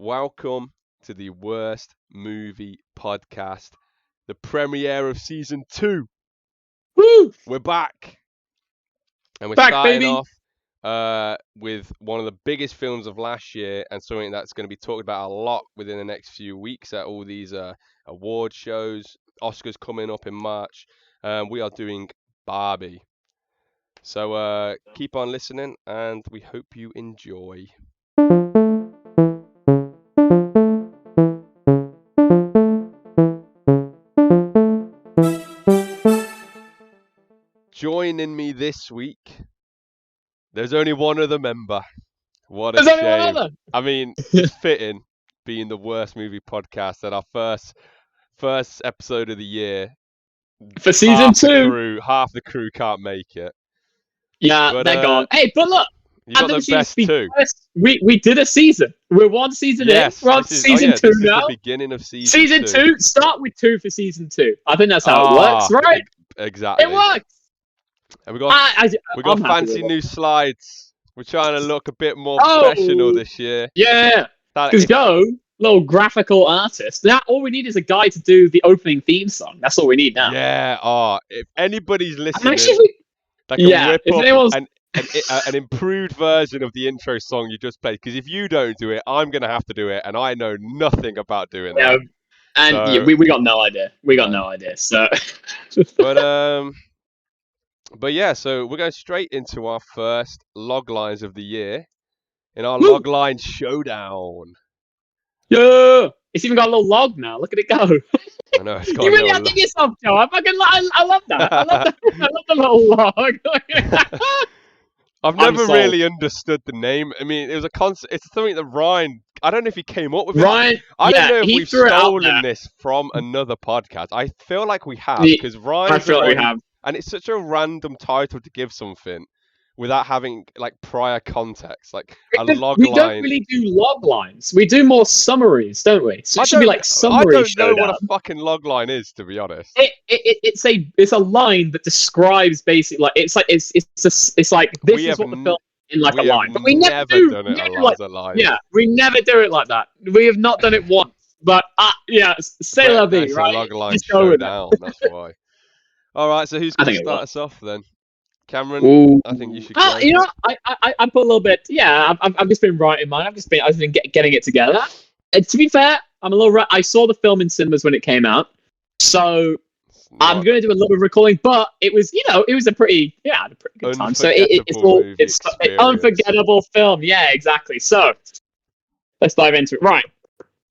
Welcome to the Worst Movie Podcast, the premiere of season 2. Woo! We're back, and we're Back, starting baby! off with one of the biggest films of last year, and something that's going to be talked about a lot within the next few weeks at all these award shows. Oscars coming up in March. We are doing Barbie. So keep on listening, and we hope you enjoy. Joining me this week, there's only one other member. What a There's only one shame. other. I mean, it's fitting being the worst movie podcast that our first episode of the year For season 2. half the crew can't make it. Yeah, But, they're gone. Hey, but look, You got the best two. we did a season. We're one season in. We're on season 2 this now. Is the beginning of season 2. Season 2. Start with 2 for season 2. I think that's how it works, right? Exactly. It works. And we got fancy new slides. We're trying to look a bit more professional this year. Yeah. Because little graphical artist. Now all we need is a guy to do the opening theme song. That's all we need now. Yeah. If anybody's listening, that can whip up an improved version of the intro song you just played. Because if you don't do it, I'm gonna have to do it, and I know nothing about doing that. And we got no idea. We got no idea. So, but yeah, so we're going straight into our first log lines of the year in our log line showdown. Yeah, it's even got a little log now. Look at it go. I know it's got. You really outdid yourself, Joe. I love that. I love the little log. I've never really understood the name. I mean, it was a concept. It's something that Ryan. I don't know if he came up with it. Ryan. I don't know if we've stolen this from another podcast. I feel like we have because Ryan. I feel like we have. And it's such a random title to give something without having like prior context, like a log line. We don't really do log lines. We do more summaries, don't we? So it should be like summary. I don't know what a fucking log line is, to be honest. It's a line that describes basically like it's like this is what the film in like a line. But we never do done it as a line. Yeah, we never do it like that. We have not done it once. But say la vie, right? It's a log line showdown. That's why. All right, so who's going to start us off then? Cameron, ooh. I think you should go. I put a little bit. Yeah, I've just been writing mine. I've just been getting it together. To be fair, I'm a little. I saw the film in cinemas when it came out, so I'm going to do a little bit of recalling. But it was, it was a pretty good time. So it's an unforgettable film. Yeah, exactly. So let's dive into it. Right.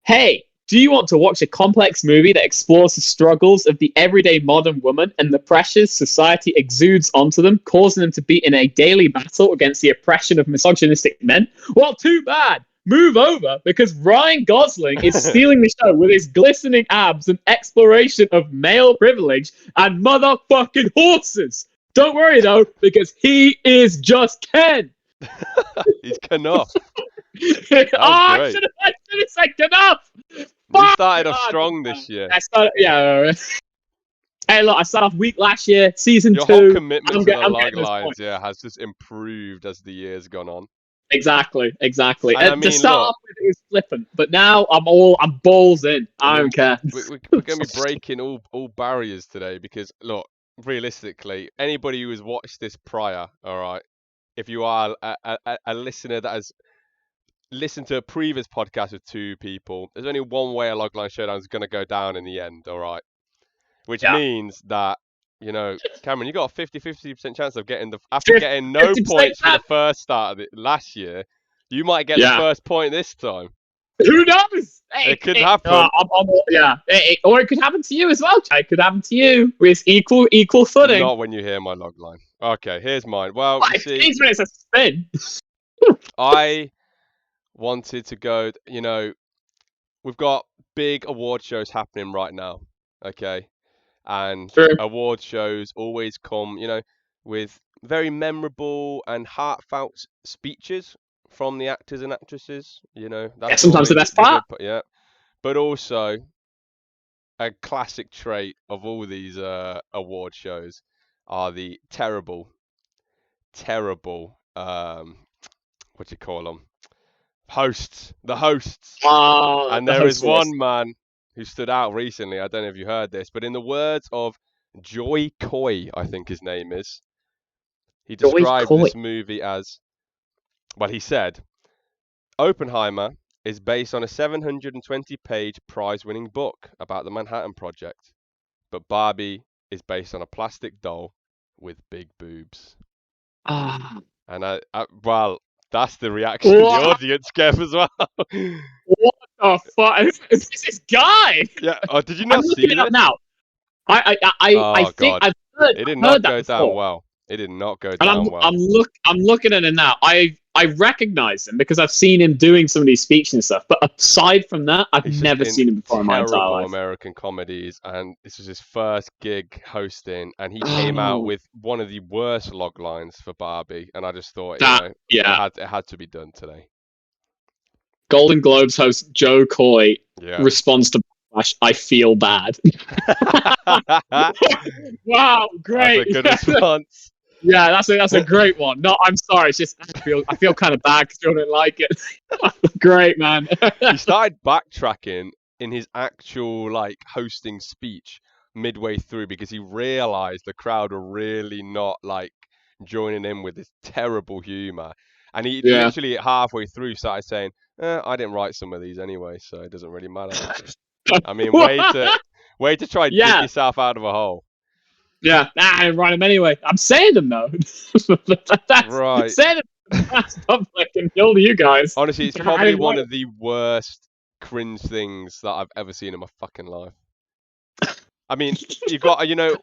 Hey. Do you want to watch a complex movie that explores the struggles of the everyday modern woman and the pressures society exudes onto them, causing them to be in a daily battle against the oppression of misogynistic men? Well, too bad. Move over, because Ryan Gosling is stealing the show with his glistening abs and exploration of male privilege and motherfucking horses. Don't worry, though, because he is just Ken. He's KENOUGH. I should have said KENOUGH. We started off strong this year. Hey, look, I started off weak last year, season 2. Your whole commitment to the log lines, has just improved as the year's gone on. Exactly. And to start off with, it was flippant, but now I'm balls in. I don't care. We're going to be breaking all barriers today because, look, realistically, anybody who has watched this prior, all right, if you are a listener that has listened to a previous podcast with 2 people, there's only one way a logline showdown is going to go down in the end, all right? Which means that, Cameron, you got a 50% chance of getting after getting no points for the first start of it last year, you might get the first point this time. Who knows? Hey, it could happen. Or it could happen to you as well. It could happen to you with equal footing. Not when you hear my logline. Okay, here's mine. Well, you see, it's a spin. I wanted to go, we've got big award shows happening right now, okay? And award shows always come, with very memorable and heartfelt speeches from the actors and actresses, That's sometimes the best part. But also, a classic trait of all these award shows are the terrible, what do you call them? The hosts. Oh, And the there is hostess. one man who stood out recently. I don't know if you heard this, but in the words of Joy Coy, I think his name is, he Joy described Coy. this movie as, well, he said, Oppenheimer is based on a 720-page prize-winning book about the Manhattan Project, but Barbie is based on a plastic doll with big boobs. Ah. And well, that's the reaction the audience gave as well. What the fuck? Who's this guy? Yeah. Oh, did you I'm not looking see it up this? now. I Oh think God, I've it did heard not that go down before. well. It did not go And down well. I'm looking at it now. I recognize him because I've seen him doing some of these speeches and stuff. But aside from that, I've He's just never in seen him before in my entire terrible life. American comedies, and this was his first gig hosting, and he came out Oh, with one of the worst log lines for Barbie, and I just thought, that yeah. it had to be done today. Golden Globes host Joe Coy Yeah. responds to Backlash, I feel bad. Wow, great. That's a good response. Yeah, that's a great one. No, I'm sorry. It's just I feel kind of bad because I don't like it. Great, man. He started backtracking in his actual like hosting speech midway through because he realized the crowd were really not like joining in with this terrible humor, and he Yeah. literally halfway through started saying, I didn't write some of these anyway, so it doesn't really matter. I mean, way to try and dig Yeah. yourself out of a hole. Yeah. I didn't write them anyway. I'm saying them though. Right. Saying them. That's public and all you guys. Honestly, it's probably one of the worst cringe things that I've ever seen in my fucking life. I mean, you know,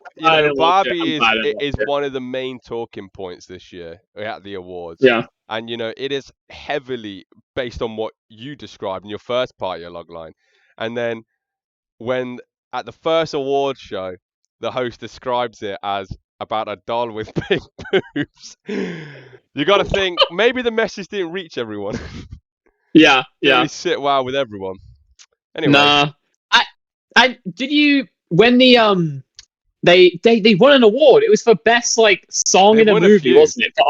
Barbie is one of the main talking points this year at the awards. Yeah. And you know, it is heavily based on what you described in your first part of your logline. And then when at the first award show, the host describes it as about a doll with big boobs, you got to think maybe the message didn't reach everyone. Yeah. Didn't really sit well with everyone. Anyway. Nah. I did you when the they won an award. It was for best like song in a movie, wasn't it? But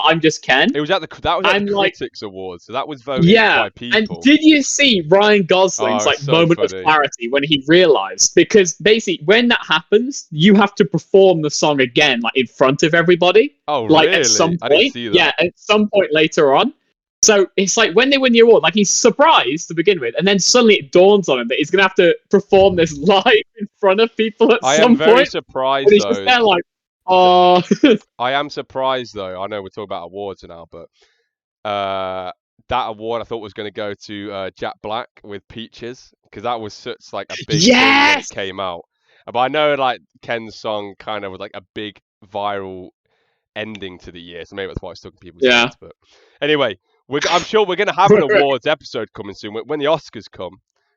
I'm just Ken. It was at the Critics Awards, so that was voted by people. And did you see Ryan Gosling's moment of clarity when he realized? Because basically, when that happens, you have to perform the song again, like in front of everybody. Oh, like, really? At some point, I didn't see that. Yeah, at some point later on. So it's like when they win the award, like he's surprised to begin with, and then suddenly it dawns on him that he's gonna have to perform this live in front of people at some point. I am very surprised, he's just there like, oh. I am surprised though. I know we're talking about awards now, but that award I thought was going to go to Jack Black with Peaches because that was such like a big thing when it came out. But I know like Ken's song kind of was like a big viral ending to the year, so maybe that's why it's stuck in people's heads. But anyway. I'm sure we're going to have an awards episode coming soon when the Oscars come.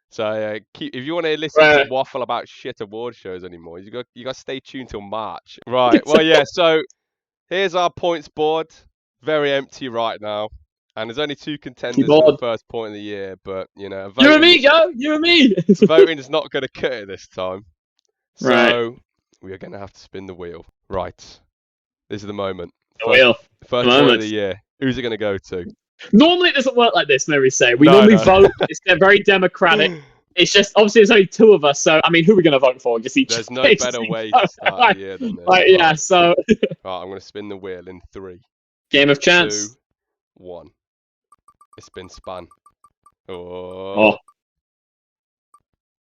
So if you want to listen to waffle about shit award shows anymore, you got to stay tuned till March. Right. Well, yeah. So here's our points board. Very empty right now, and there's only 2 contenders for the first point of the year. But you know, you and me, Joe. You and me. Voting is not going to cut it this time. So we are going to have to spin the wheel. Right. This is the moment. First point of the year. Who's it going to go to? Normally it doesn't work like this, may we say. We normally vote. It's very democratic. It's just, obviously there's only 2 of us, so, I mean, who are we going to vote for? Just each. There's no better way to start the year than this. Yeah, so... Right, I'm going to spin the wheel in 3. Game of chance. 2, 1. It's been spun. Oh,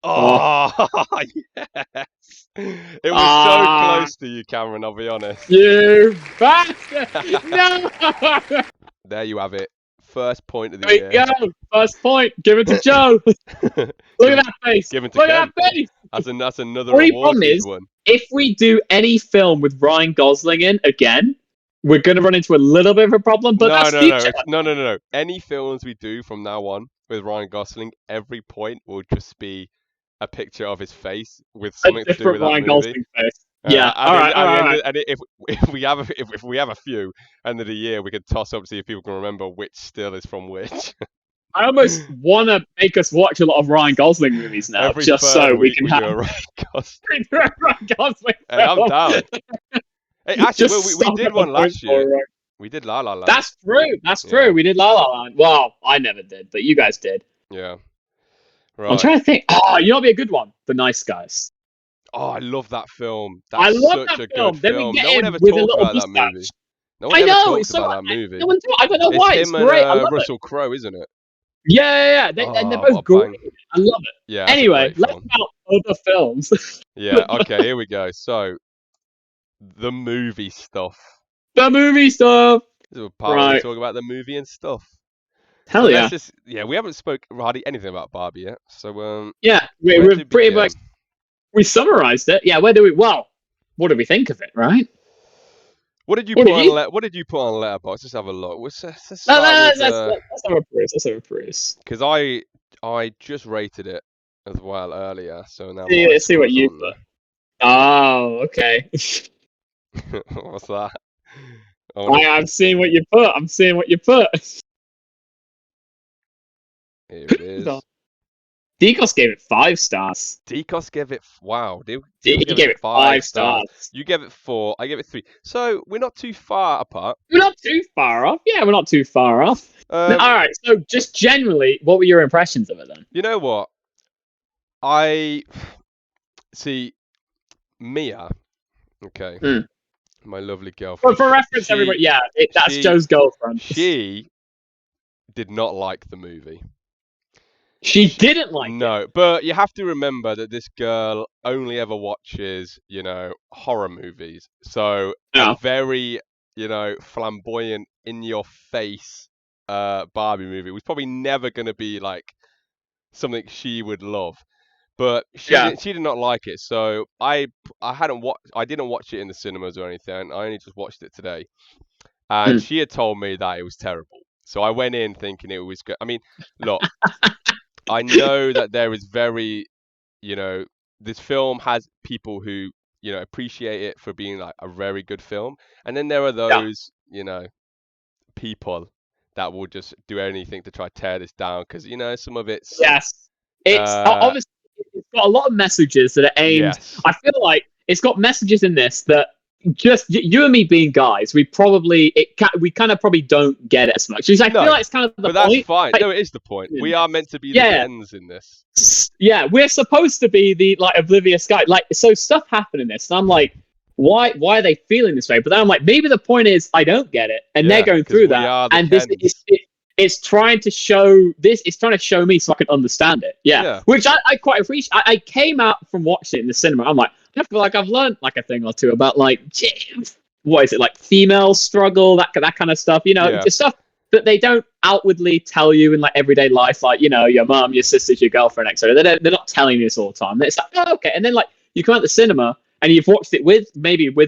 yes! It was so close to you, Cameron, I'll be honest. You bastard! No! There you have it. First point of the year. There we go. First point. Give it to Joe. Look at that face. Give it to Look Ken. at that face. That's another award he's won. If we do any film with Ryan Gosling in again, we're going to run into a little bit of a problem. But No. Any films we do from now on with Ryan Gosling, every point will just be a picture of his face with something to do with that Ryan movie. Gosling face. Yeah. All right. And if we have a few, end of the year, we could toss up see if people can remember which still is from which. I almost want to make us watch a lot of Ryan Gosling movies now, just so we can have a Ryan Gosling. Ryan Gosling. Hey, I'm down. Hey, actually, we did one last year. We did La La Land. That's true. That's Yeah. true. We did La La Land. Well, I never did, but you guys did. Yeah. I'm Right. trying to think. Oh, you know, what'd be a good one. The Nice Guys. Oh, I love that film. I That's love such that a film. good Then we film. get No one him ever with a talked little about that movie. mustache. No one I ever know. talks It's so. about that movie. No one. I don't know It's why. him It's and great. I love it. Russell Crowe, isn't it? Yeah. And they're Oh, what both a bang. great. I love it. Yeah, that's a Anyway, great let's film. about other films. Yeah, okay, here we go. So, the movie stuff. The movie stuff. This is a part where we Right. talk about the movie and stuff. So Hell yeah. let's just, we haven't spoke hardly anything about Barbie yet. So, Yeah. where We're to pretty begin? much. We summarized it. Yeah. Where do we? Well, what do we think of it? Right. What did you What put did on? you- What did you put on Letterboxd? Let's have a look. Let's No, start with let's have a peruse. Let's have a peruse. because I just rated it as well earlier. So now See, my see what score's you on put. Oh, okay. there. What's that? Oh, I'm seeing what you put. I'm seeing what you put. here it is. Decos gave it 5 stars. Decos gave it wow. They He gave gave it 5 stars. stars. You gave it 4. I gave it 3. So we're not too far apart. We're not too far off. Yeah, we're not too far off. All right. So, just generally, what were your impressions of it then? You know what? I see Mia. Okay, my lovely girlfriend. For reference, everybody, yeah, that's Joe's girlfriend. She did not like the movie. She didn't like it. No, but you have to remember that this girl only ever watches, horror movies. So a very, flamboyant, in your face Barbie movie was probably never going to be like something she would love. But she did not like it. So I didn't watch it in the cinemas or anything. I only just watched it today. And she had told me that it was terrible. So I went in thinking it was good. I mean, look, I know that there is very, this film has people who, appreciate it for being like a very good film. And then there are those, people that will just do anything to try to tear this down because, some of it's... Yes. It's obviously, it's got a lot of messages that are aimed. Yes. I feel like it's got messages in this that just you and me being guys, we kind of probably don't get it as much. Because I feel like it's kind of the point. But that's fine. Like, no, it is the point. We are meant to be the Kens in this. Yeah, we're supposed to be the like oblivious guy. Like, so stuff happened in this, and I'm like, why are they feeling this way? But then I'm like, maybe the point is I don't get it, and they're going through that, and this it's trying to show this. It's trying to show me so I can understand it. Yeah. Which I quite appreciate. I came out from watching it in the cinema. I'm like, I feel like I've learned like a thing or two about like what is it, like female struggle, that kind of stuff. Just stuff that they don't outwardly tell you in like everyday life, like your mom, your sisters, your girlfriend, etc. They're not telling you this all the time. It's like, oh, okay, and then like you come out the cinema and you've watched it with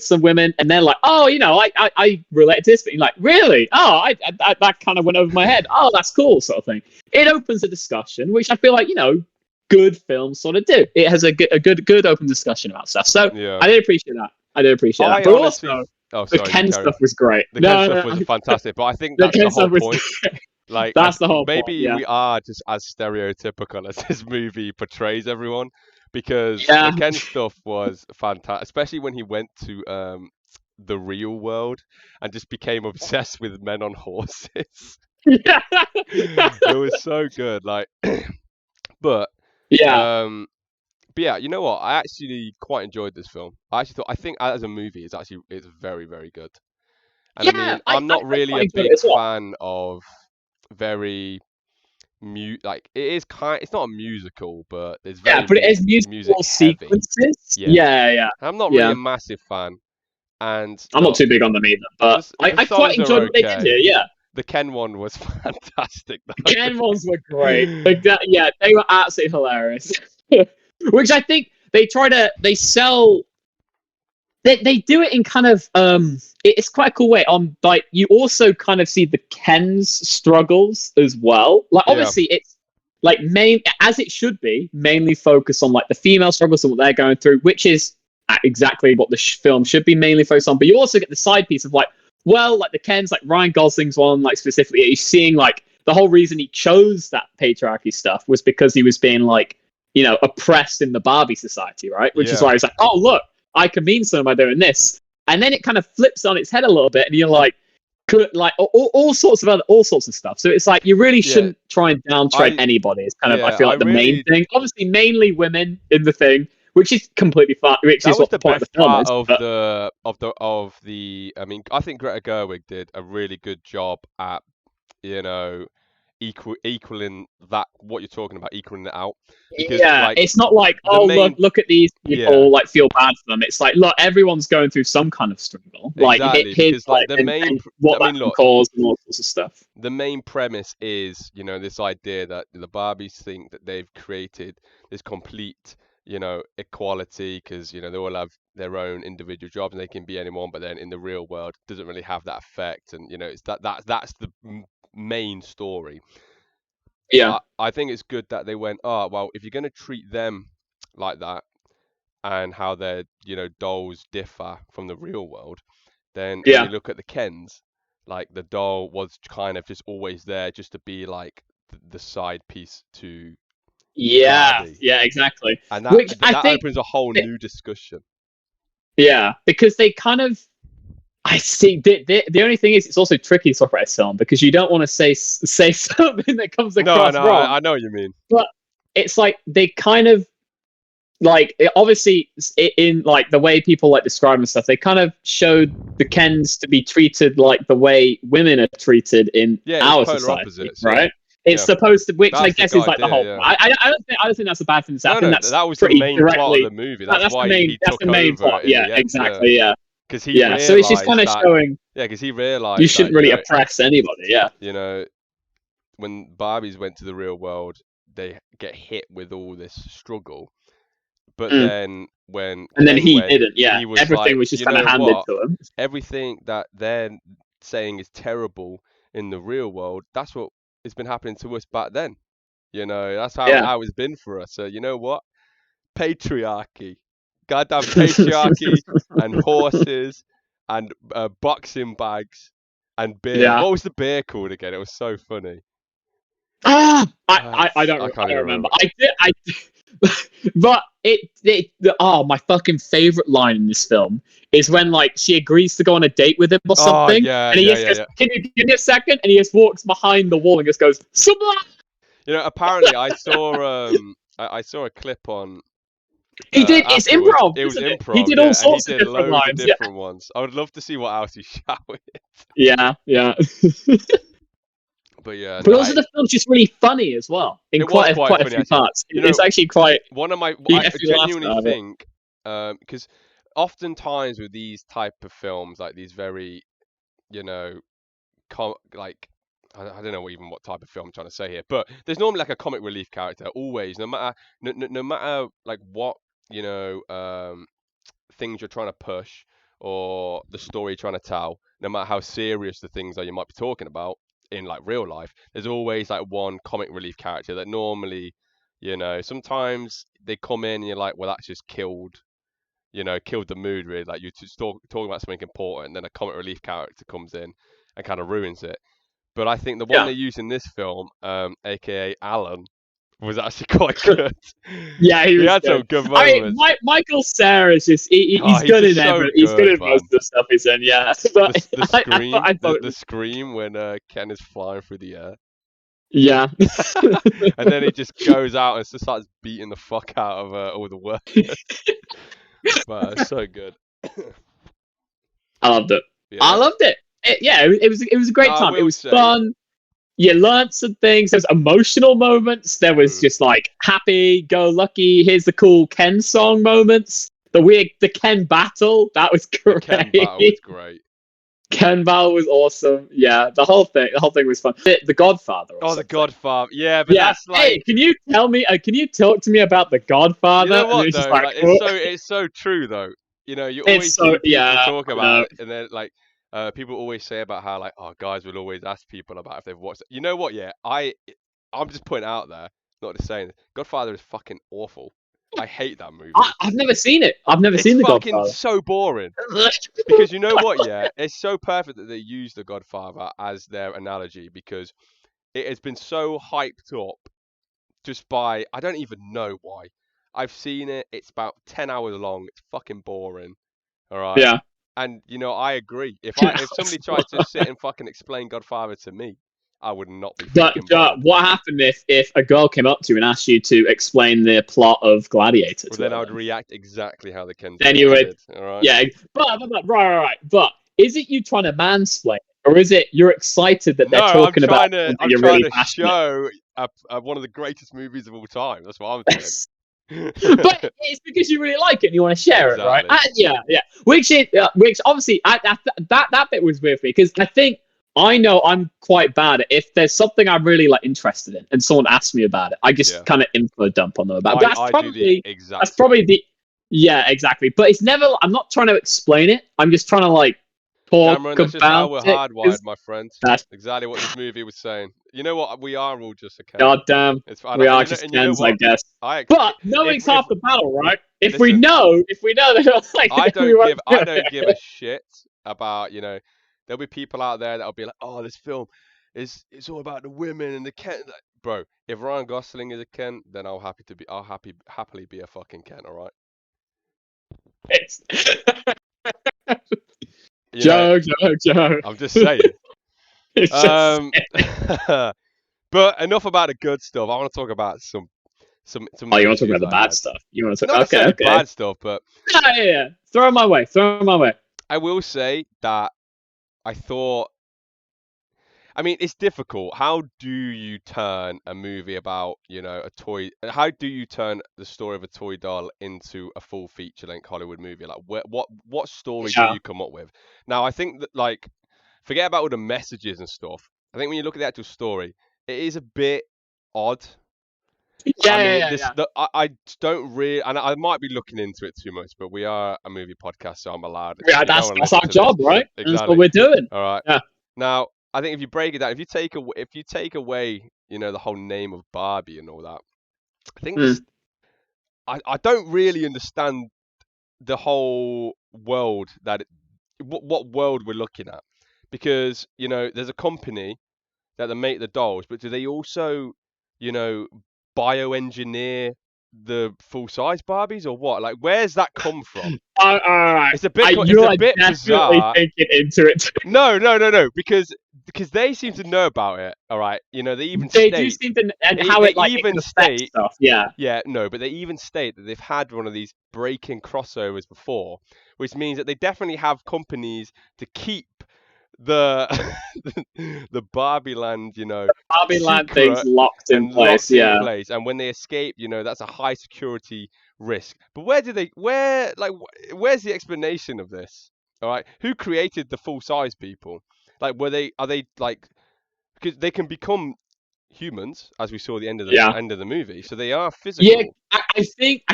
some women, and they're like, oh, I relate to this, but you're like, really? Oh, that kind of went over my head. Oh, that's cool, sort of thing. It opens a discussion, which I feel like good films sort of do. It has a good open discussion about stuff. So I did appreciate that. But honestly, also, the Ken stuff was great. The Ken stuff was fantastic, but I think that's the whole point. Like, that's the whole point. Maybe we are just as stereotypical as this movie portrays everyone. Because the Ken stuff was fantastic, especially when he went to the real world and just became obsessed with men on horses. It was so good. Like, but yeah, you know what? I actually quite enjoyed this film. I think as a movie, it's very, very good. And I mean, I'm not really a big fan of very... like it's not a musical, but there's very but it is musical sequences. Yeah. I'm not really a massive fan, and I'm not too big on them either. But I quite enjoyed what they did here. Yeah, the Ken one was fantastic. The Ken ones were great. They were absolutely hilarious. Which I think they sell. They do it in kind of it's quite a cool way. Like you also kind of see the Ken's struggles as well. Like obviously it's like as it should be, mainly focused on like the female struggles and what they're going through, which is exactly what the film should be mainly focused on. But you also get the side piece of like the Ken's, like Ryan Gosling's one, like specifically, you're seeing like the whole reason he chose that patriarchy stuff was because he was being like oppressed in the Barbie society, right? Which is why he's like, oh look, I can mean something by doing this. And then it kind of flips on its head a little bit, and you're like, like all sorts of stuff. So it's like you really shouldn't try and downtrade anybody. It's kind of I feel like the main thing. Obviously, mainly women in the thing, which is completely fine. Which is what the point of the film is. Of the. I mean, I think Greta Gerwig did a really good job at, you know, equaling that, what you're talking about, equaling it out, because like it's not like look at these people, like feel bad for them. It's like, look, everyone's going through some kind of struggle. Like because like the main, what that can cause and all sorts of stuff. The main premise is, you know, this idea that the Barbies think that they've created this complete, you know, equality, because, you know, they all have their own individual jobs and they can be anyone, but then in the real world it doesn't really have that effect, and, you know, it's that's the main story. Yeah. But I think it's good that they went, oh, well, if you're going to treat them like that, and how their, you know, dolls differ from the real world, then when you look at the Kens, like the doll was kind of just always there just to be like the side piece to Barbie. Yeah, exactly. And that opens a whole new discussion. Yeah, because they kind of, I see. The only thing is, it's also tricky to talk about film because you don't want to say something that comes across wrong. I know what you mean. But it's like they kind of, like, obviously in like the way people like describe and stuff, they kind of showed the Kens to be treated like the way women are treated in our society, opposites, right? It's supposed to, which I guess is like the whole. Yeah. I don't think that's a bad thing. No, that was the main plot of the movie. That's why he took over. Plot. Yeah, exactly. Yeah. Because he realized so it's just kind of showing. Yeah, because he realized you shouldn't really oppress anybody. Yeah. You know, when Barbies went to the real world, they get hit with all this struggle. But then when he didn't, he was everything was just kind of handed to him. Everything that they're saying is terrible in the real world, that's what has been happening to us back then. You know, that's how it's been for us. So you know what? Patriarchy. Goddamn patriarchy and horses and boxing bags and beer. Yeah. What was the beer called again? It was so funny. I don't remember. I did. But my fucking favorite line in this film is when, like, she agrees to go on a date with him or something, and he goes, "Can you give me a second?" And he just walks behind the wall and just goes, "Subla!" You know, apparently I saw I saw a clip on. He did. It's improv. It was improv. He did all sorts of different lines. Different ones. I would love to see what else he shouted. Yeah. But yeah, but also the film's just really funny as well in quite a few parts. It's actually quite. One of my, I genuinely think, because oftentimes with these type of films, like these very, you know, like, I don't know what type of film I'm trying to say here, but there's normally like a comic relief character always, no matter like what, you know, things you're trying to push or the story you're trying to tell, no matter how serious the things that you might be talking about in like real life, there's always like one comic relief character that normally, you know, sometimes they come in and you're like, well, that's just killed the mood, really. Like, you're just talking about something important, and then a comic relief character comes in and kind of ruins it. But I think the one they used in this film, aka Alan, was actually quite good. Yeah, he had some good moments. I mean, Michael Cera is just he's good in everything. He's good in most of the stuff he's in. Yeah, but the scream when Ken is flying through the air. Yeah, and then he just goes out and just starts beating the fuck out of all the workers. Wow, it's so good. I loved it. Yeah. I loved it. It was a great time. It was fun. You learned some things. There was emotional moments. There was just like happy-go-lucky. Here's the cool Ken song moments. The Ken battle, that was great. The Ken battle was great. Ken battle was awesome. Yeah, the whole thing was fun. The Godfather. The Godfather. Yeah, but that's like. Hey, can you tell me? Can you talk to me about the Godfather? You know what, though? Like, it's so true, though. You know, you always see people talk about it, and then like. People always say about how, like, guys will always ask people about if they've watched it. You know what? Yeah, I'm just putting out there, not just saying. Godfather is fucking awful. I hate that movie. I've never seen it. I've never seen The Godfather. It's fucking so boring. Because you know what? Yeah, it's so perfect that they use The Godfather as their analogy, because it has been so hyped up just by, I don't even know why. I've seen it. It's about 10 hours long. It's fucking boring. All right. Yeah. And I agree. If somebody tried to sit and fucking explain Godfather to me, I would not be But fucking bothered. what happened if a girl came up to you and asked you to explain the plot of Gladiator Well, to then her? I would react exactly how the Ken Then you would, did. All right. yeah. But right. But is it you trying to mansplain, or is it you're excited that they're No, talking about something I'm you're trying really to passionate? show one of the greatest movies of all time. That's what I'm doing. But it's because you really like it and you want to share it, right? Exactly. Yeah. Which obviously that bit was weird for me because I think I know I'm quite bad at if there's something I'm really like interested in and someone asks me about it, I just Yeah. kind of info dump on them about. But I do the exact that's same. probably the yeah, exactly. But it's never. I'm not trying to explain it. I'm just trying to like talk Cameron, that's just how about we're it. hardwired, my friend. That's Exactly what this movie was saying. You know what? We are all just a Ken. goddamn. It's We are and, just and you know Kens, I what? guess. I But if knowing's half the battle, right? If we listen, know, that like I we won't do don't give it. a shit about, there'll be people out there that'll be like, "Oh, this film it's all about the women and the Ken." Like, bro, if Ryan Gosling is a Ken, then I'll happily be a fucking Ken, all right? It's- You know, Joe. I'm just saying. It's just. Um but enough about the good stuff. I want to talk about some Oh, you want to talk issues about the I bad had. stuff? You want to Not talk? Okay, necessarily okay. bad stuff, but Yeah. Throw 'em my way. Throw 'em my way. I will say that I thought, I mean, it's difficult. How do you turn a movie about, a toy? How do you turn the story of a toy doll into a full feature-length Hollywood movie? Like, what story do Yeah. you come up with? Now, I think that, like, forget about all the messages and stuff. I think when you look at the actual story, it is a bit odd. I mean, Yeah. I don't really, and I might be looking into it too much, but we are a movie podcast, so I'm allowed. Yeah, If you don't want to that's listen our to this, job, right? That's what exactly. we're doing. All right. Yeah. Now, I think if you break it down, if you take away, the whole name of Barbie and all that, I think Mm. I don't really understand the whole world what world we're looking at, because there's a company that they make the dolls, but do they also, you know, bioengineer the full size Barbies or what? Like, where's that come from? All right. It's You a are bit definitely bizarre. thinking into it. No, because they seem to know about it. All right, they even They do state seem to, and they how they it even can affect state stuff. Yeah. yeah, no, but they even state that they've had one of these breaking crossovers before, which means that they definitely have companies to keep the the Barbie Land, Barbie Land thing's secret locked in and place. locked in Yeah. place. And when they escape, that's a high security risk. But where's the explanation of this? All right, who created the full size people? Like, are they like, because they can become humans, as we saw at the Yeah. end of the movie, so they are Yeah. physical. I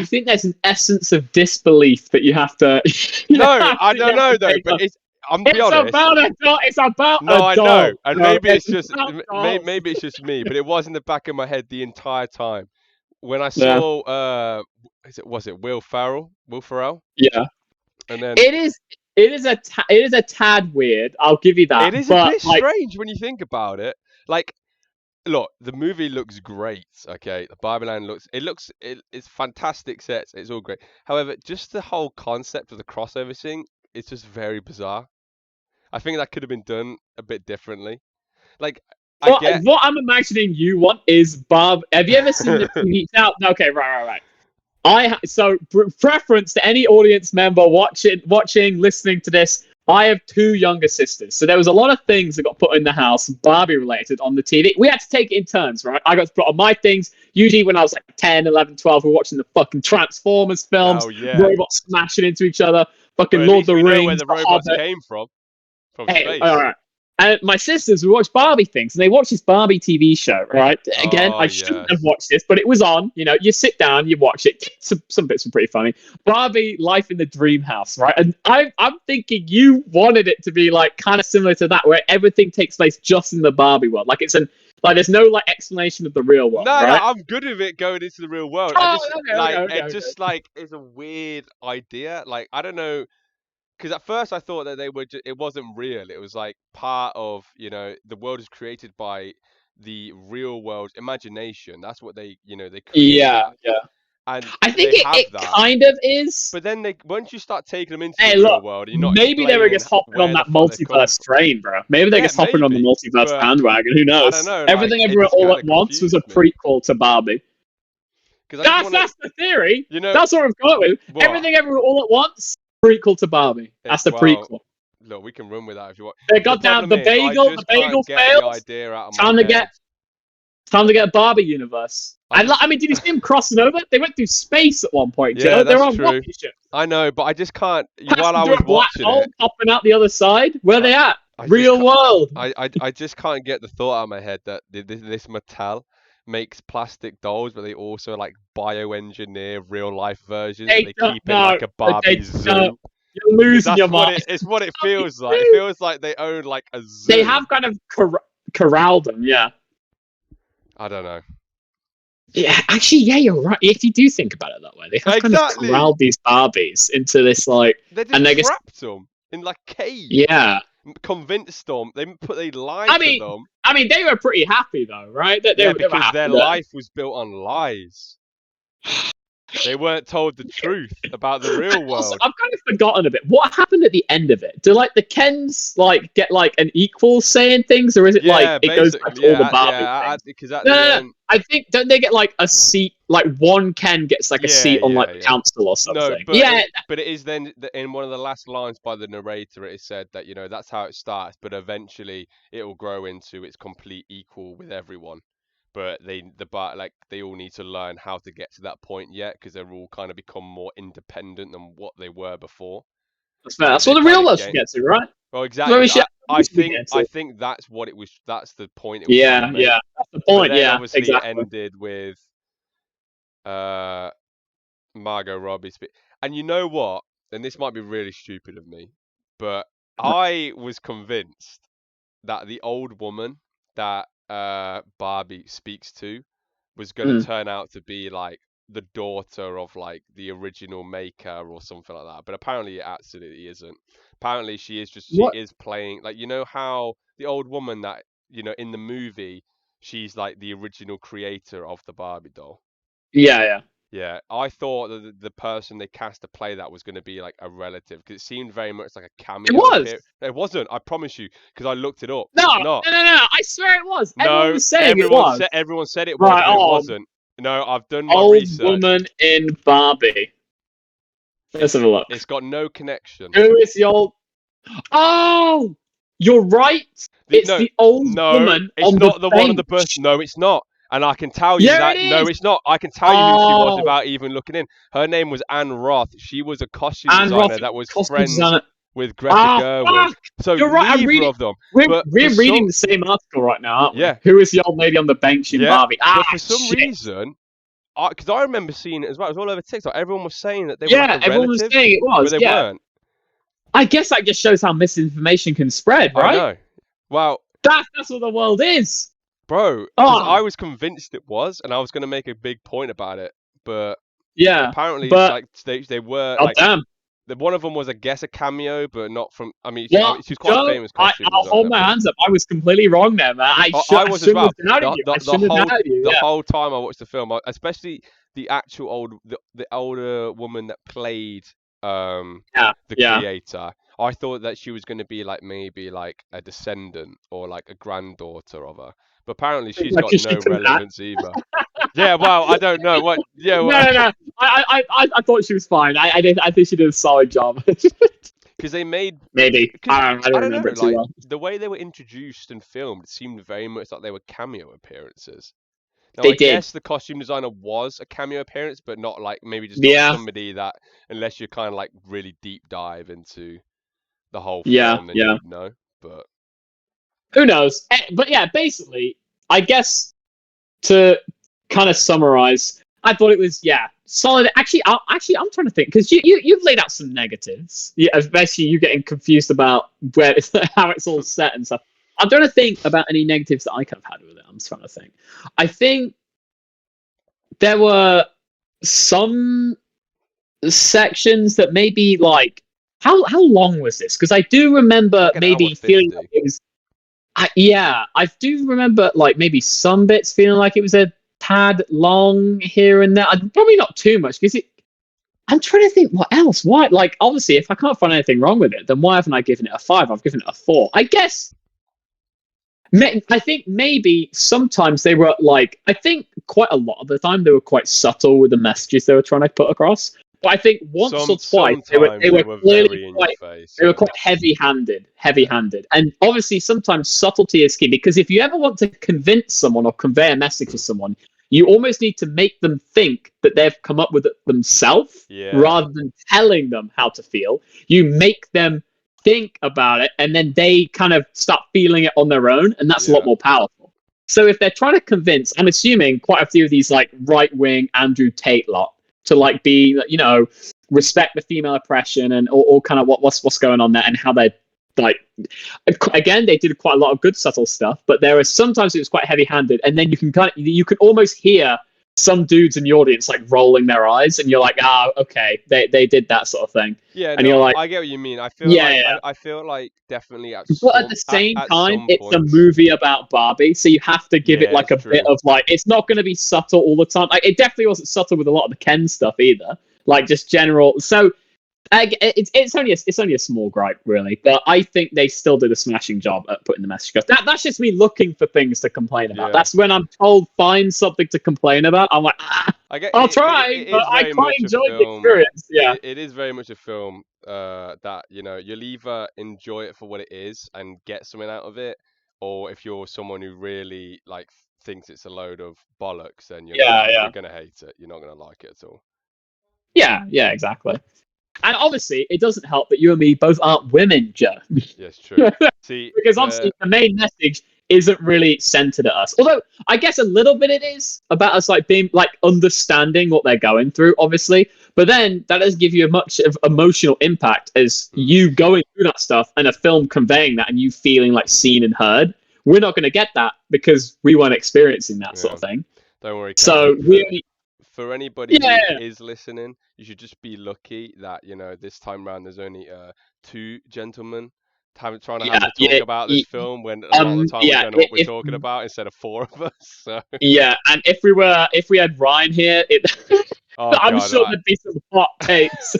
think there's an essence of disbelief that you have to. No, I don't know though, take but on. I'm be It's honest. about a doll. It's about No, a I know, doll. and No, maybe it's it's just about dolls. maybe it's just me, but it was in the back of my head the entire time when I Yeah. saw was it Will Ferrell? Will Ferrell? Yeah. And then It is. It is a tad weird. I'll give you that. it is a But bit like, strange when you think about it. Like, look, the movie looks great. Okay, the Barbie Land it's fantastic sets. It's all great. However, just the whole concept of the crossover thing, it's just very bizarre. I think that could have been done a bit differently. Like, I get. what I'm imagining you want is Bob. Have you ever seen the TV? Now, okay, right. Preference to any audience member watching, listening to this. I have two younger sisters, so there was a lot of things that got put in the house Barbie related on the TV. We had to take it in turns, right? I got to put on my things. Usually when I was like 10, 11, 12, we were watching the fucking Transformers films, Oh yeah. robots smashing into each other, Well, fucking at Lord of least the we know where Rings, the The robots Hobbit. came from Hey, all space. right. And my sisters would watch Barbie things, and they watch this Barbie TV show, right? Again, Oh I shouldn't yes. have watched this, but it was on. You sit down, you watch it. Some bits were pretty funny. Barbie Life in the Dream House, right? And I'm thinking you wanted it to be like kind of similar to that, where everything takes place just in the Barbie world. Like there's no like explanation of the real world, No, right? I'm good with it going into the real world. I Oh, just okay. like it's a weird idea. Like, I don't know, because at first I thought that it wasn't real. It was like part of, the world is created by the real world's imagination. That's what they create Yeah, that. yeah. and I think they have it that. kind of is. But then once you start taking them into Hey, the real look, world, you're not maybe they were explaining just hopping on where that the fuck they come multiverse from. train, bro. Maybe they're Yeah, just hopping on the maybe, multiverse but bandwagon. Who I knows? don't know. Everything Like, it Everywhere just All kind at of Once was a confused me. prequel to Barbie. Because I just want to, That's the theory. you know, That's what I've got with. what? Everything Everywhere All at Once, prequel to Barbie. That's the Well, prequel. look, we can run with that if you want. They The got down problem the is, I bagel. The just bagel can't get the fails. idea out of Time my to head. get a Barbie universe. I mean, did you see them crossing over? They went through space at one point. Yeah, They were that's on true. rocket ships. I know, but I just can't. While Passing I through was a black watching hole, it, popping out the other side. Where are they at? I just Real can't- world. I just can't get the thought out of my head that this Mattel makes plastic dolls, but they also like bioengineer real life versions that They they don't keep in know. like a Barbie They zoo. don't. You're Because losing that's your what mind. it's what it feels like. It feels like they own like a zoo. They have kind of corralled them, yeah. I don't know. Yeah, actually, yeah, you're right. If you do think about it that way, they have kind of Exactly. corralled these Barbies into this like, They and they just just trapped them in like cage. yeah. Convinced them. They lied to them. I mean, they were pretty happy though, right? They Yeah, were because happy their there. life was built on lies. They weren't told the truth about the real And also, world. I've kind of forgotten a bit. What happened at the end of it? Do like the Kens like get like an equal say in things, or is it like it goes back to all the Barbie things? Because at No, the no, no. end, I think don't they get like a seat? Like one Ken gets like a seat on like the council or something. no, but Yeah, but it is then in one of the last lines by the narrator. It is said that that's how it starts, but eventually it will grow into its complete equal with everyone. But they all need to learn how to get to that point yet, because they're all kind of become more independent than what they were before. that's fair. That's They what the kind real of world should get to, right? Well, Where we exactly. should I get to. think that's what it was. That's the point it was trying Yeah, to make. yeah. That's the But point. then Yeah, obviously it exactly. ended with uh Margot Robbie and you know what? And this might be really stupid of me, but I was convinced that the old woman that Barbie speaks to was going to turn out to be like the daughter of like the original maker or something like that. But apparently it absolutely isn't. Apparently she What? is playing like how the old woman that in the movie she's like the original creator of the Barbie doll. Yeah, yeah. Yeah, I thought that the person they cast to play that was going to be like a relative, because it seemed very much like a cameo. It was. It wasn't. I promise you, because I looked it up. No, It's not. no. I swear it was. No, Everyone was saying it was. Everyone said it was, Right, but it wasn't. No, I've done my old research. woman in Barbie. Let's have a look. It's got no connection. Who is the old? Oh, you're right. It's the old woman. It's on not the one on the bench. bus. No, it's not. And I can tell you Yeah, that. it No, is. it's not. I can tell you who she was Oh. without even looking in. Her name was Anne Roth. She was a costume Anne designer Roth, that was costume friends designer. with Greta Gerwig. Fuck. So You're right. I'm neither reading. of them. We're But reading the same article right now, aren't we? Yeah. Who is the old lady on the bench in Barbie? But for some reason, because I remember seeing it as well. It was all over TikTok. Everyone was saying that they were like a everyone relative, was saying it was. but they weren't. I guess that just shows how misinformation can spread, right? I know. Well, that's what the world is. Bro, because I was convinced it was, and I was going to make a big point about it, but apparently, like they were like, damn. One of them was, I guess, a cameo, but not from. I mean, Well, she's quite a famous costume I'll designer, hold my hands up. I was completely wrong there, man. I was as well. The whole time I watched the film, especially the actual the older woman that played the creator. I thought that she was going to be like maybe like a descendant or like a granddaughter of her, but apparently she's got no relevance either. Yeah, well, I don't know what. Yeah, well, no. I thought she was fine. I think she did a solid job. Because they made I don't remember it too well. The way they were introduced and filmed, it seemed very much like they were cameo appearances. Now, I guess the costume designer was a cameo appearance, but not like maybe just not somebody that, unless you kind of like really deep dive into the whole film, then you would know. But who knows? But yeah, basically, I guess to kind of summarize, I thought it was solid. Actually, I'm trying to think, because you've laid out some negatives. Yeah, especially you getting confused about how it's all set and stuff. I'm trying to think about any negatives that I could have had with it. I'm trying to think. I think there were some sections that maybe like how long was this? Because I do remember like maybe feeling like it was. I do remember like maybe some bits feeling like it was a tad long here and there. Probably not too much because I'm trying to think what else. Why? Like, obviously, if I can't find anything wrong with it, then why haven't I given it a 5? I've given it a 4. I guess. I think maybe sometimes they were like. I think quite a lot of the time they were quite subtle with the messages they were trying to put across. But I think once or twice they were clearly quite heavy-handed, and obviously sometimes subtlety is key because if you ever want to convince someone or convey a message to someone, you almost need to make them think that they've come up with it themselves rather than telling them how to feel. You make them think about it, and then they kind of start feeling it on their own, and that's a lot more powerful. So if they're trying to convince, I'm assuming quite a few of these like right-wing Andrew Tate lot to like be, you know, respect the female oppression and all kind of what's going on there and how they like. Again, they did quite a lot of good subtle stuff, but there are sometimes it was quite heavy-handed, and then you can almost hear some dudes in the audience like rolling their eyes, and you're like, okay, they did that sort of thing. Yeah, and you're like, I get what you mean. I feel like definitely but at the same time, it's a movie about Barbie, so you have to give it like a bit of like, it's not going to be subtle all the time. Like, it definitely wasn't subtle with a lot of the Ken stuff either. Like just general. So it's only a small gripe really, but I think they still did a smashing job at putting the message across. That's just me looking for things to complain about. That's when I'm told find something to complain about. I'm like, I'll try, but I quite enjoyed the experience. Yeah, it is very much a film that, you know, you'll either enjoy it for what it is and get something out of it, or if you're someone who really like thinks it's a load of bollocks, then you're gonna hate it. You're not gonna like it at all. Yeah, exactly. And obviously, it doesn't help that you and me both aren't women, Joe. Yes, true. See, because obviously the main message isn't really centered at us. Although I guess a little bit it is about us like being like understanding what they're going through, obviously. But then that doesn't give you much of emotional impact as you going through that stuff and a film conveying that and you feeling like seen and heard. We're not going to get that because we weren't experiencing that sort of thing. Don't worry. So for anybody who is listening, you should just be lucky that, you know, this time around there's only 2 gentlemen trying to have to talk about this film when a lot of the time we don't know what we're talking about instead of 4 of us. So. Yeah, and if we had Ryan here, I'm sure there'd be some hot takes.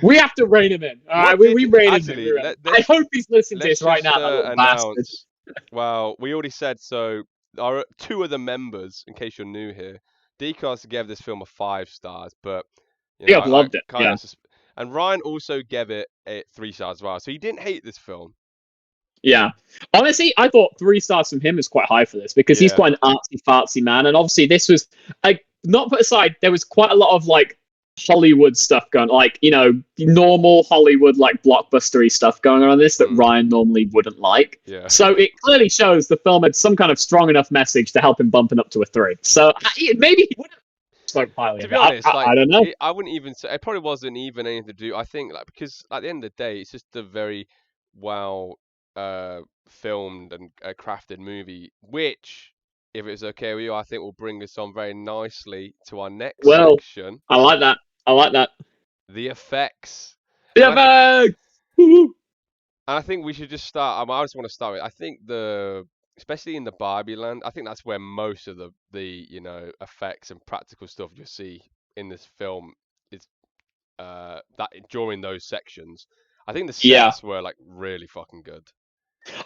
We have to rein him in. All right, we rein him in. I hope he's listening to this right now. Well, we already said so. Our 2 of the members, in case you're new here, Decos gave this film a 5 stars, but you know, I loved it. And Ryan also gave it 3 stars as well, so he didn't hate this film. Yeah, honestly, I thought 3 stars from him is quite high for this because he's quite an artsy fartsy man, and obviously this was like, not put aside, there was quite a lot of like Hollywood stuff going, like, you know, normal Hollywood like blockbustery stuff going on in this that Ryan normally wouldn't like. Yeah. So it clearly shows the film had some kind of strong enough message to help him bumping up to a 3. So maybe he wouldn't spoke highly. To be honest, I don't know. I wouldn't even say it. Probably wasn't even anything to do. I think like because at the end of the day, it's just a very well filmed and crafted movie, which, if it's okay with you, I think will bring us on very nicely to our next section. I like that. The effects. The effects! And I think we should just start. I just want to start with, I think especially in the Barbie land, I think that's where most of the you know, effects and practical stuff you'll see in this film is that during those sections. I think the sets were like really fucking good.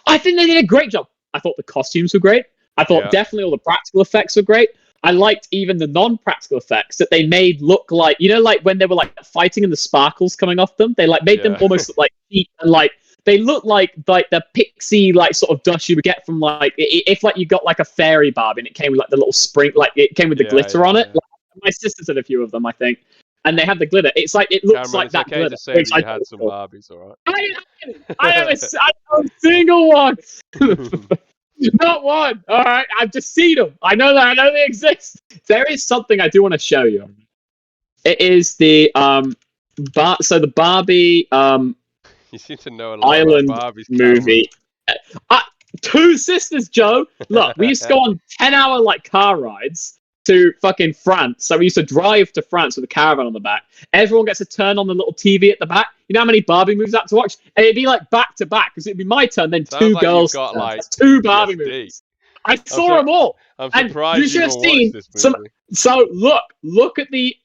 I think they did a great job. I thought the costumes were great. I thought definitely all the practical effects were great. I liked even the non-practical effects that they made look like, you know, like when they were like fighting and the sparkles coming off them, they like made them almost look like heat, and like they look like the pixie like sort of dust you would get from like if like you got like a fairy Barbie and it came with like the little spring, like it came with the glitter on it. Like, my sisters had a few of them, I think, and they had the glitter. It's like it looks like that glitter. To say that you had some Barbies, all right? I have a single one. Not one. All right, I've just seen them. I know they exist. There is something I do want to show you. It is the so the Barbie you seem to know a lot Island about Barbie's movie. 2 sisters, Joe. Look, we used to go on 10-hour like car rides to fucking France. So we used to drive to France with a caravan on the back. Everyone gets to turn on the little TV at the back. You know how many Barbie movies I had to watch? And it'd be like back to back because it'd be my turn, then 2 girls. Got, like, 2 Barbie movies. I saw them all, I'm and you surprised you should have even watched seen this some. movie. So look at the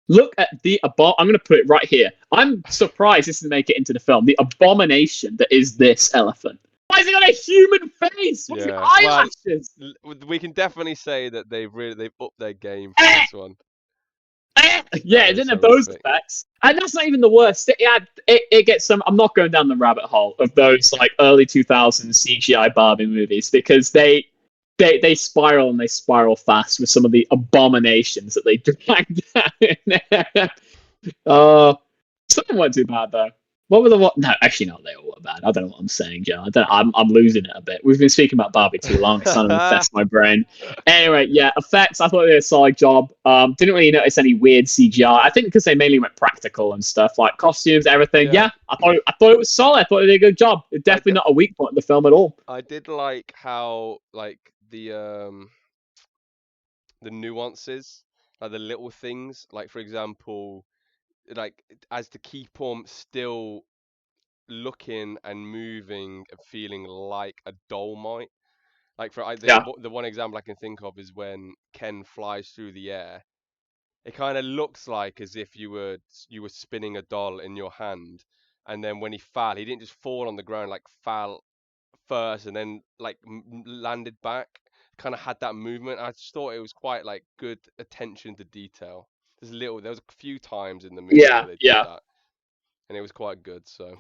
look at the I'm going to put it right here. I'm surprised this didn't make it into the film. The abomination that is this elephant. Why has it got a human face? What's the Yeah, well, eyelashes? we can definitely say that they've upped their game for this one. Yeah, That it is didn't have those horrific. effects. And that's not even the worst. It gets some. I'm not going down the rabbit hole of those like early 2000s CGI Barbie movies because they spiral and they spiral fast with some of the abominations that they drag down in there. Some of them weren't too bad though. What were the what? No, actually, no, they all were bad. I don't know what I'm saying, Joe. I'm losing it a bit. We've been speaking about Barbie too long. It's starting to infest my brain. Anyway, yeah, effects. I thought they did a solid job. Didn't really notice any weird CGI. I think because they mainly went practical and stuff like costumes, everything. Yeah, I thought it was solid. I thought they did a good job. It's definitely not a weak point in the film at all. I did like how like the nuances, like the little things, like for example, like as to keep on still looking and moving and feeling like a doll might. Like Yeah, the one example I can think of is when Ken flies through the air. It kind of looks like as if you were spinning a doll in your hand, and then when he fell, he didn't just fall on the ground, like fell first and then like landed back. Kind of had that movement. I just thought it was quite like good attention to detail. There was a few times in the movie yeah, where they did yeah. that, and it was quite good. So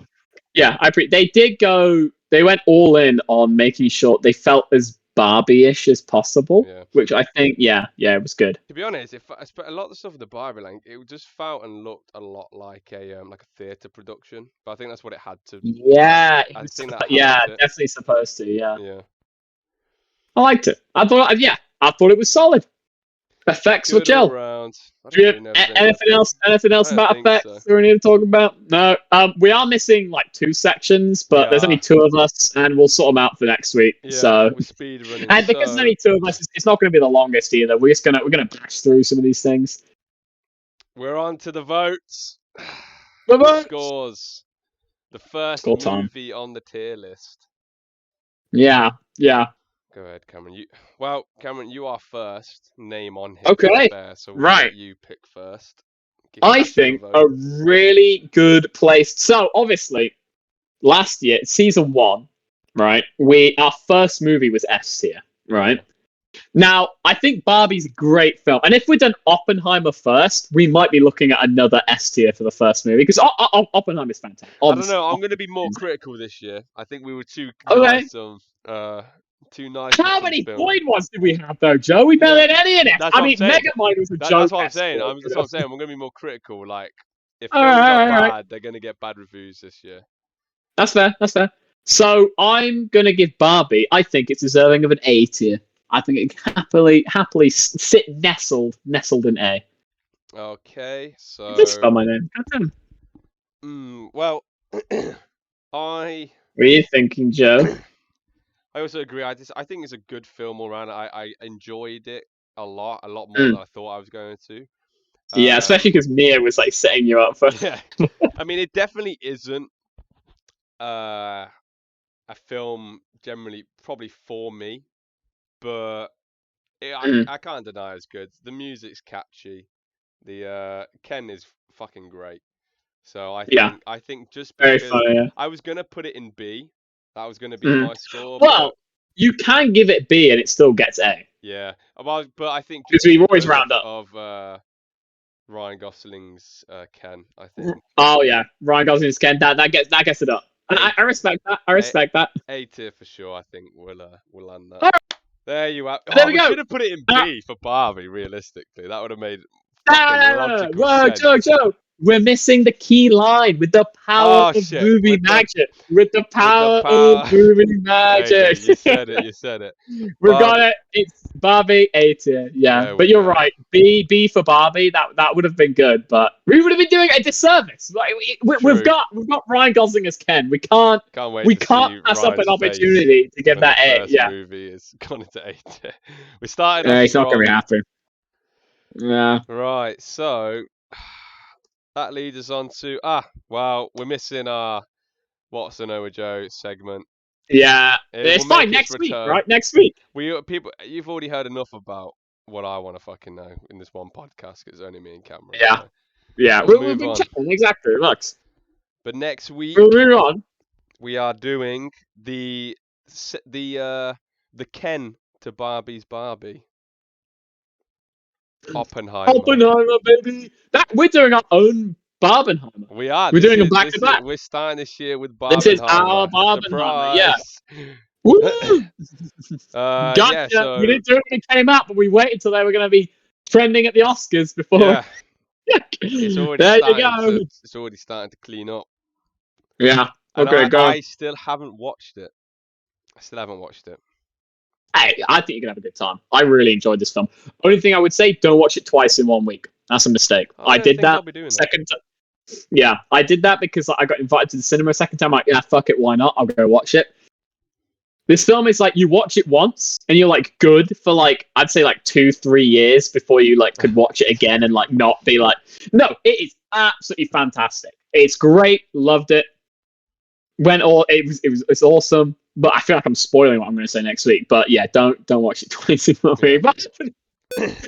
Yeah, they did go. They went all in on making sure they felt as Barbie-ish as possible, yeah. which I think, yeah, it was good. To be honest, if I spent a lot of the stuff in the Barbie Land, it just felt and looked a lot like a theatre production. But I think that's what it had to. Yeah, it I was. think that Yeah, helped it. definitely supposed to. Yeah, Yeah. I liked it. I thought it was solid. Effects were Good all chill. round. I Do don't you really know if there's have anything. anything else? Anything I else don't about think so. effects that we need to talk about? No. We are missing like 2 sections, We but there's only are. 2 of us, and we'll sort them out for next week. Yeah, So, we're speed running. and because there's So only 2 of us, it's not going to be the longest either. We're gonna bash through some of these things. we're on to the votes. The The votes. scores. The first Score time. movie on the tier list. Yeah, yeah. Go ahead, Cameron. Cameron, you are first. Name on here, to be Okay, fair. So we'll let right. you pick first. I Cast your think vote. a really good place. So obviously, last year, season 1, right? Our first movie was S tier, right? Now, I think Barbie's a great film, and if we'd done Oppenheimer first, we might be looking at another S tier for the first movie because Oppenheimer's fantastic. I don't Obviously, know. I'm going to be more critical this year. I think we were too okay. nice of How some many films. point ones did we have though, Joe? We barely had any in it. That's I what I'm mean, saying. Megamind was a That's joke. what I'm saying. S That's what I'm saying. We're going to be more critical. Like, if all films are right, all right. bad, they're going to get bad reviews this year. That's fair. That's fair. So I'm gonna give Barbie. I think it's deserving of an A tier. I think it can happily sit nestled in A. Okay, so Just spell my name. well, I What are you thinking, Joe? I also agree. I think it's a good film all around. I enjoyed it a lot more than I thought I was going to. Yeah, especially because Mia was like setting you up for. Yeah, I mean, it definitely isn't a film generally probably for me, but I can't deny it's good. The music's catchy. The Ken is fucking great. So Yeah, I think just very because funny. Yeah. I was gonna put it in B, that was gonna be Mm. my score, but Well, you can give it B and it still gets A yeah, well, but I think because just we always because round up. of Ryan Gosling's Ken, I think Oh yeah, Ryan Gosling's Ken. That gets it up, and A I respect that. I respect that. A tier for sure. I think we'll land that. All right, There you are. there Oh, we we go. should have put it in B for Barbie. Realistically, that would have made fucking Ah, logical whoa, sense. Joe. We're missing the key line with the power Oh of shit! movie magic. With the With the power of power. movie There you go. magic. You said it. You said it. We've got Barbie. it. It's Barbie A tier. Yeah, There but we you're go. right. B for Barbie. That would have been good, but we would have been doing a disservice. Like we've True. got Ryan Gosling as Ken. We can't Wait to see pass up Ryan's an face opportunity to give when the that A. first Yeah, movie is gone into A tier. We started off he's not gonna strong. be happy. Yeah. Right, so that leads us on to well, we're missing our What's the Know with Joe segment. Yeah, It it's will make fine its next week, return. right? Next week. You've already heard enough about what I want to fucking know in this one podcast. 'Cause it's only me and Cameron. Yeah, So yeah. we'll We've move been on. chatting exactly. Looks. But next week We'll move on. we are doing the Ken to Barbie's Barbie. Oppenheimer. Baby. That we're doing our own Barbenheimer. We are. We're doing them back to back. We're starting this year with This is our Barbenheimer. Barbenheimer. Yeah. Surprise. Woo! Yeah. Gotcha. So We didn't do it when it came out, but we waited until they were going to be trending at the Oscars before. yeah, it's already There you starting go. it's already starting to clean up. Yeah. And Okay, go. I still haven't watched it. Hey, I think you're gonna have a good time. I really enjoyed this film. Only thing I would say, don't watch it twice in 1 week. That's a mistake. I don't did think that I'll be doing that. second time. Yeah, I did that because I got invited to the cinema a second time. Like, yeah, fuck it, why not? I'll go watch it. This film is like you watch it once and you're like good for like I'd say like 2-3 years before you like could watch it again and like not be like no, it is absolutely fantastic. It's great, loved it. It's awesome. But I feel like I'm spoiling what I'm going to say next week. But yeah, don't watch it twice in 1 week. But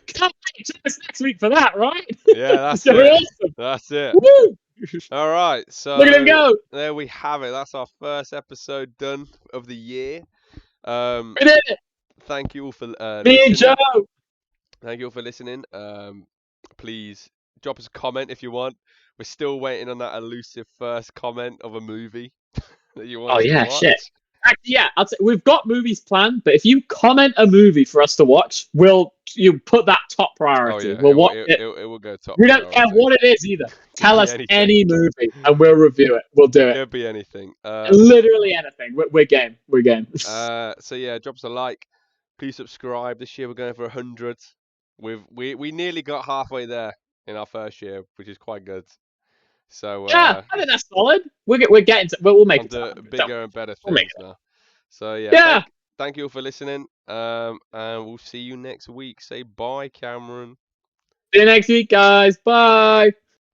can't wait to next week for that, right? Yeah, that's It's gonna be it. awesome. That's it. Woo! All right, so Look at him go. there we have it. That's our first episode done of the year. We did it. Thank you all for Me listening. and Joe. Thank you all for listening. Please drop us a comment if you want. We're still waiting on that elusive first comment of a movie that you want us to watch. Shit. Actually, yeah, I'd say we've got movies planned, but if you comment a movie for us to watch, you put that top priority. Oh yeah, We'll watch it. It will go top. We don't care what it is either. Tell us anything. any movie and we'll review it. We'll do it. It'll be anything. Literally anything. We're game. We're game. So yeah, drop us a like. Please subscribe. This year we're going for 100. We nearly got halfway there in our first year, which is quite good. So yeah, I think that's solid. We're getting to. We'll make it on to bigger and better We'll things make now. So yeah, Yeah. thank you all for listening. And we'll see you next week. Say bye, Cameron. See you next week, guys. Bye.